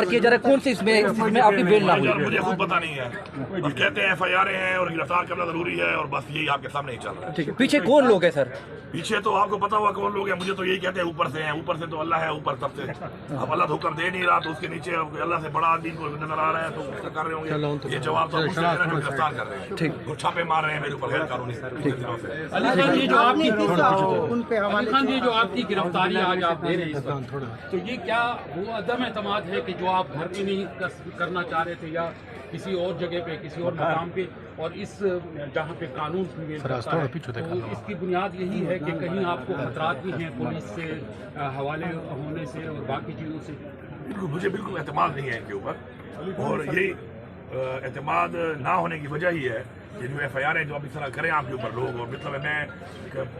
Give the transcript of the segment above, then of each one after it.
किया जा रहा है, कौन से इसमें आपकी बेल ना हुई? मुझे खुद पता नहीं है, बस कहते हैं FIR हैं और गिरफ्तार करना जरूरी है, और बस यही आपके सामने ही चल रहा है। ठीक है, पीछे कौन लोग हैं सर? पीछे तो आपको पता हुआ कौन लोग हैं, मुझे तो यही कहते हैं ऊपर से हैं, ऊपर से तो अल्लाह है, ऊपर सबसे। अब अल्लाह तो हुक्म दे नहीं रहा, तो उसके नीचे अल्लाह से बड़ा आदमी को नजर आ रहा है, तो उसका कर रहे होंगे। ये जवाब तो मुझसे देना जो गिरफ्तार कर रहे हैं, ठीक, वो छापे मार रहे हैं मेरे ऊपर गैर कानूनी दिनों से। अली खान, ये जो आपकी गिरफ्तारी आज आप दे रहे हैं इस वक्त, तो ये क्या वो अदम एतमाद है कि जो आप घर पे नहीं करना चाह रहे थे या किसी और जगह पे, किसी और मकाम पे, और इस जहाँ पे कानून प्रिवेल करता है, तो इसकी बुनियाद यही है कि कहीं आपको खतरात भी हैं पुलिस से हवाले होने से और बाकी चीज़ों से? मुझे बिल्कुल एतमाद नहीं है इनके ऊपर, और यही एतमाद ना होने की वजह ही है कि जो FIR है जो अब इस तरह करें आपके ऊपर लोग। और मतलब मैं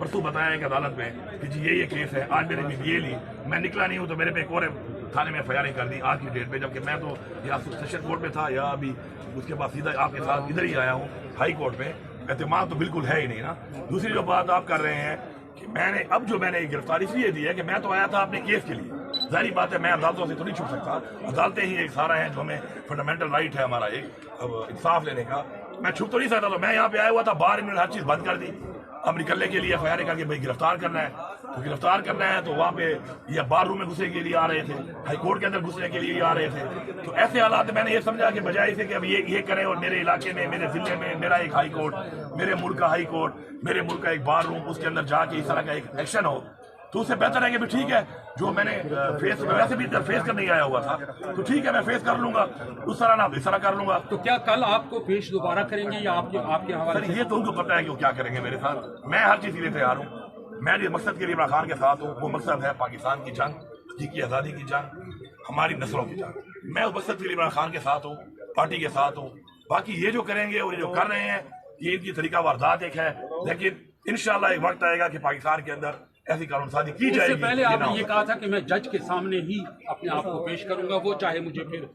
परसों बताया एक अदालत में कि जी ये केस है, आज मेरे भी ये ली, मैं निकला नहीं हूँ तो मेरे पे एक और थाने में FIR कर दी आज की डेट पे, जबकि मैं तो या सेशन कोर्ट में था या अभी उसके बाद सीधा आपके साथ इधर ही आया हूँ हाई कोर्ट में। एतमाद तो बिल्कुल है ही नहीं ना। दूसरी जो बात आप कर रहे हैं कि मैंने गिरफ्तारी इसलिए दी है कि मैं तो आया था अपने केस के लिए, जाहिर बात है मैं अदालतों से तो नहीं छूट सकता, अदालतें ही एक सारा है जो हमें फंडामेंटल राइट है हमारा एक इंसाफ लेने का, मैं छुप तो नहीं सकता। तो मैं यहाँ पे आया हुआ था, बाहर इन्होंने हर चीज़ बंद कर दी। अब निकलने के लिए FIR करके भाई गिरफ्तार करना है, तो गिरफ्तार करना है तो वहाँ पे या बार रूम में घुसने के लिए आ रहे थे, हाई कोर्ट के अंदर घुसने के लिए आ रहे थे। तो ऐसे हालात में मैंने ये समझा कि बजाय इसे कि अब ये करें और मेरे इलाके में, मेरे जिले में मेरा एक हाई कोर्ट, मेरे मुल्क का हाई कोर्ट, मेरे मुल्क का एक बार रूम, उसके अंदर जाके इस तरह का एक एक्शन हो, तो उससे बेहतर है कि ठीक है जो मैंने वैसे भी फेस करने आया हुआ था, तो ठीक है मैं फेस कर लूंगा, उस तरह ना इस तरह कर लूंगा। तो क्या कल आपको पेश दोबारा करेंगे या आपके हवाले से? ये तो उनको पता है कि वो क्या करेंगे मेरे साथ। मैं हर चीज के लिए तैयार हूँ। मैं जिस मकसद के लिए इमरान खान के साथ हूँ वो मकसद है पाकिस्तान की जंग, की आज़ादी की जंग, हमारी नस्लों की जंग। मैं उस मकसद के लिए इमरान खान के साथ हूँ, पार्टी के साथ हूँ। बाकी ये जो करेंगे और ये जो कर रहे हैं ये इनकी तरीका वारदात एक है, लेकिन इंशाल्लाह एक वक्त आएगा कि पाकिस्तान के अंदर ऐसी कानून साजी की जाएगी। इससे पहले आपने ये कहा था कि मैं जज के सामने ही अपने आप को पेश करूंगा, वो चाहे मुझे फिर